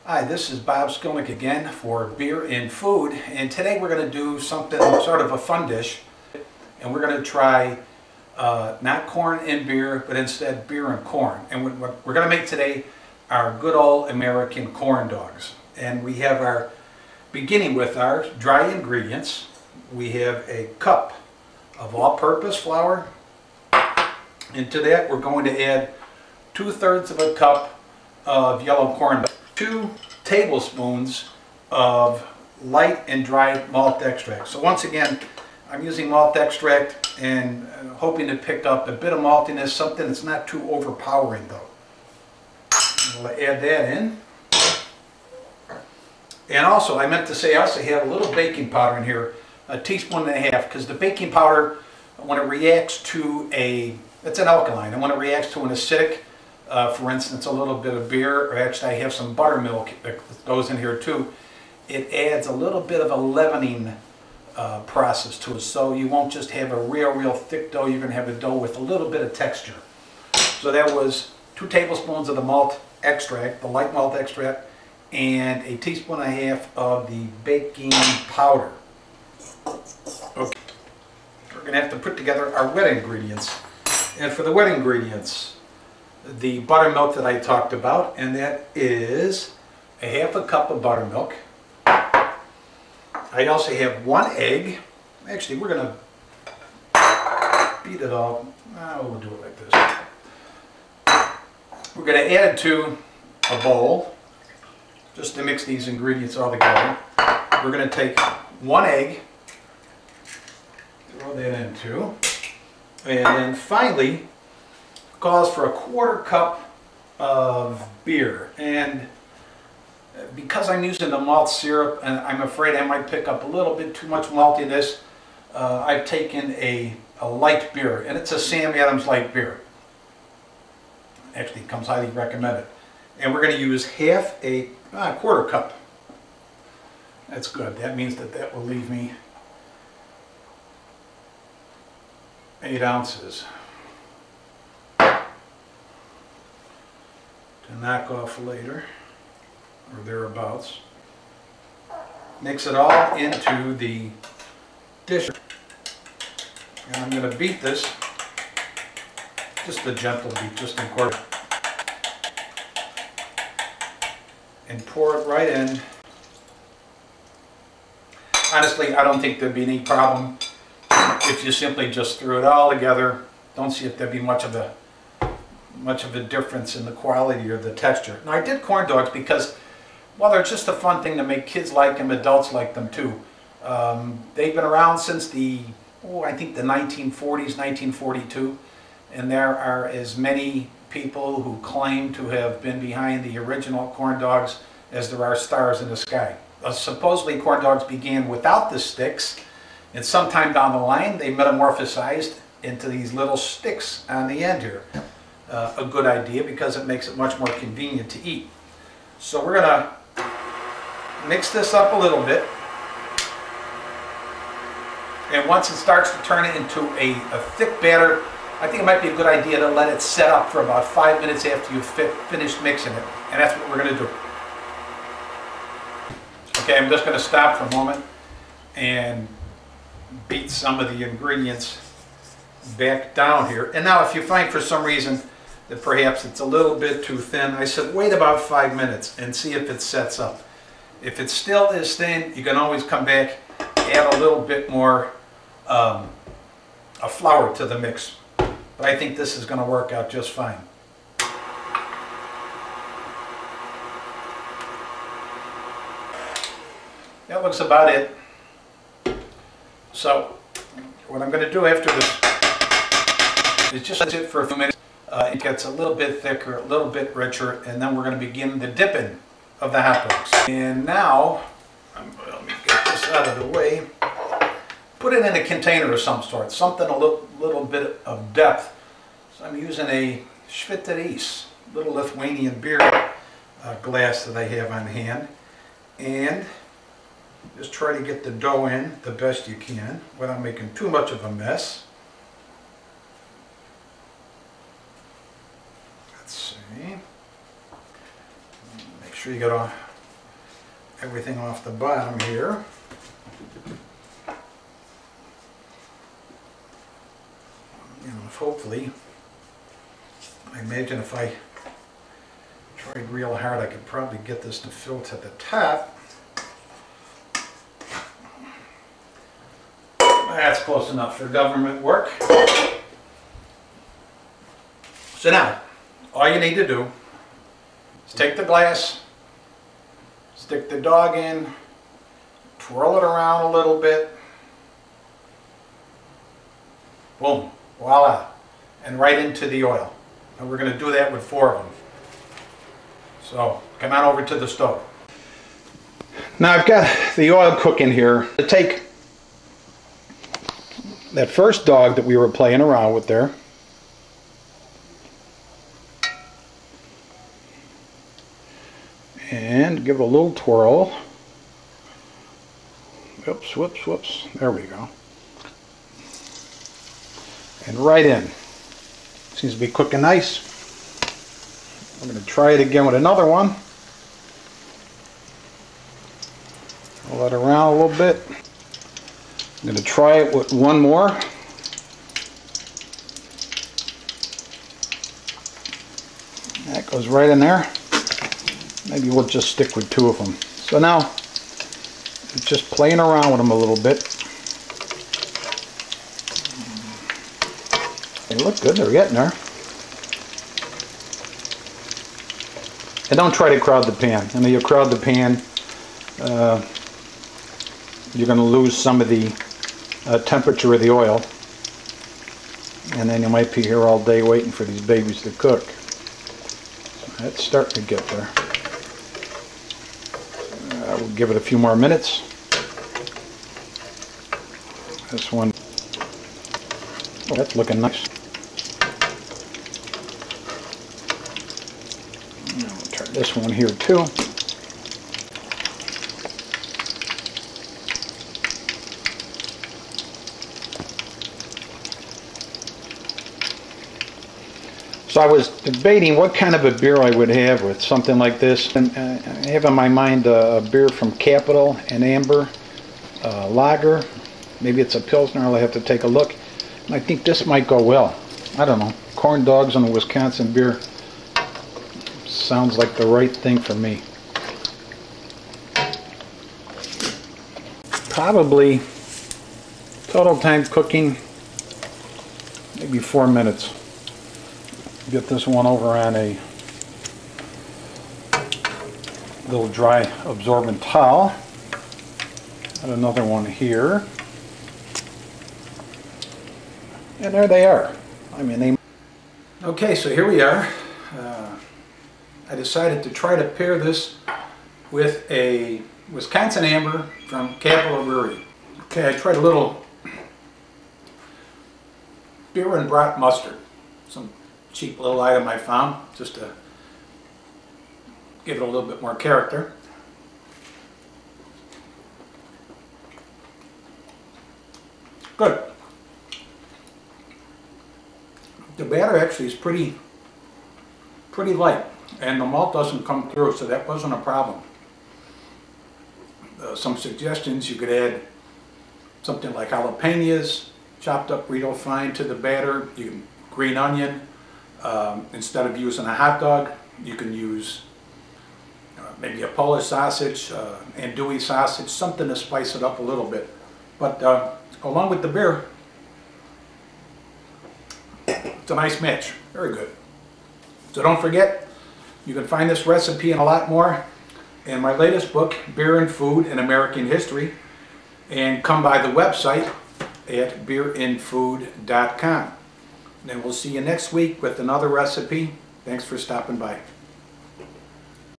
Hi, this is Bob Skolnick again for Beer and Food, and today we're going to do something sort of a fun dish, and we're going to try not corn and beer, but instead beer and corn. And what we're going to make today are good old American corn dogs. And we have our, beginning with our dry ingredients, we have a cup of all-purpose flour. Into that we're going to add 2/3 of a cup of yellow corn, 2 tablespoons of light and dry malt extract. So once again, I'm using malt extract and hoping to pick up a bit of maltiness, something that's not too overpowering though. We'll add that in. And also, I meant to say, I also have a little baking powder in here, 1.5 teaspoons, because the baking powder, when it reacts to it's an alkaline, and when it reacts to an acidic, for instance, a little bit of beer, or actually I have some buttermilk that goes in here too, it adds a little bit of a leavening process to it. So you won't just have a real thick dough, you're going to have a dough with a little bit of texture. So that was 2 tablespoons of the malt extract, the light malt extract, and 1.5 teaspoons of the baking powder. Okay. We're going to have to put together our wet ingredients. And for the wet ingredients, the buttermilk that I talked about, and that is 1/2 cup of buttermilk. I also have 1 egg. Actually, we're going to beat it all. We'll do it like this. We're going to add it to a bowl, just to mix these ingredients all together. We're going to take 1 egg, throw that into, and then finally, calls for 1/4 cup of beer. And because I'm using the malt syrup, and I'm afraid I might pick up a little bit too much maltiness, I've taken a light beer, and it's a Sam Adams light beer. Actually, it comes highly recommended. And we're going to use 1/4 cup. That's good. That means that will leave me 8 ounces to knock off later, or thereabouts. Mix it all into the dish. And I'm going to beat this, just a gentle beat, just a quarter. And pour it right in. Honestly, I don't think there'd be any problem if you simply just threw it all together. Don't see if there'd be much of a difference in the quality or the texture. Now, I did corn dogs because, well, they're just a fun thing to make. Kids like them, adults like them too. They've been around since I think the 1940s, 1942, and there are as many people who claim to have been behind the original corn dogs as there are stars in the sky. Supposedly corn dogs began without the sticks, and sometime down the line they metamorphosized into these little sticks on the end here. A good idea because it makes it much more convenient to eat. So we're going to mix this up a little bit, and once it starts to turn it into a thick batter, I think it might be a good idea to let it set up for about 5 minutes after you've finished mixing it. And that's what we're going to do. Okay, I'm just going to stop for a moment and beat some of the ingredients back down here. And now if you find for some reason that perhaps it's a little bit too thin, I said wait about 5 minutes and see if it sets up. If it still is thin, you can always come back, add a little bit more flour to the mix. But I think this is going to work out just fine. That looks about it. So what I'm going to do after this is just let it for a few minutes. It gets a little bit thicker, a little bit richer, and then we're going to begin the dipping of the hot dogs. And now, let me get this out of the way. Put it in a container of some sort, something a little bit of depth. So I'm using a Schwitteris, little Lithuanian beer glass that I have on hand. And just try to get the dough in the best you can without making too much of a mess. Let's see. Make sure you get everything off the bottom here. You know, hopefully, I imagine if I tried real hard, I could probably get this to fill to the top. That's close enough for government work. So now, all you need to do is take the glass, stick the dog in, twirl it around a little bit, boom, voila, and right into the oil. And we're going to do that with 4 of them. So come on over to the stove. Now I've got the oil cooking here. To take that first dog that we were playing around with there, and give it a little twirl. Whoops, whoops, whoops. There we go. And right in. Seems to be cooking nice. I'm going to try it again with another one. Roll it around a little bit. I'm going to try it with one more. That goes right in there. Maybe we'll just stick with 2 of them. So now, just playing around with them a little bit. They look good, they're getting there. And don't try to crowd the pan. I mean, you crowd the pan, you're going to lose some of the temperature of the oil. And then you might be here all day waiting for these babies to cook. So that's starting to get there. We'll give it a few more minutes. This one, oh, that's looking nice. Now we'll try this one here too. So I was debating what kind of a beer I would have with something like this. And I have in my mind a beer from Capital, an amber lager. Maybe it's a Pilsner, I'll have to take a look. And I think this might go well. I don't know. Corn dogs on a Wisconsin beer sounds like the right thing for me. Probably total time cooking, maybe 4 minutes. Get this one over on a little dry absorbent towel. And another one here. And there they are. I mean, they... Okay, so here we are. I decided to try to pair this with a Wisconsin Amber from Capital Brewery. Okay, I tried a little beer and brat mustard. Some cheap little item I found just to give it a little bit more character. Good. The batter actually is pretty light, and the malt doesn't come through, so that wasn't a problem. Some suggestions: you could add something like jalapenos, chopped up real fine to the batter. You can green onion. Instead of using a hot dog, you can use maybe a Polish sausage, andouille sausage, something to spice it up a little bit. But along with the beer, it's a nice match. Very good. So don't forget, you can find this recipe and a lot more in my latest book, Beer and Food in American History. And come by the website at beerandfood.com. And we'll see you next week with another recipe. Thanks for stopping by.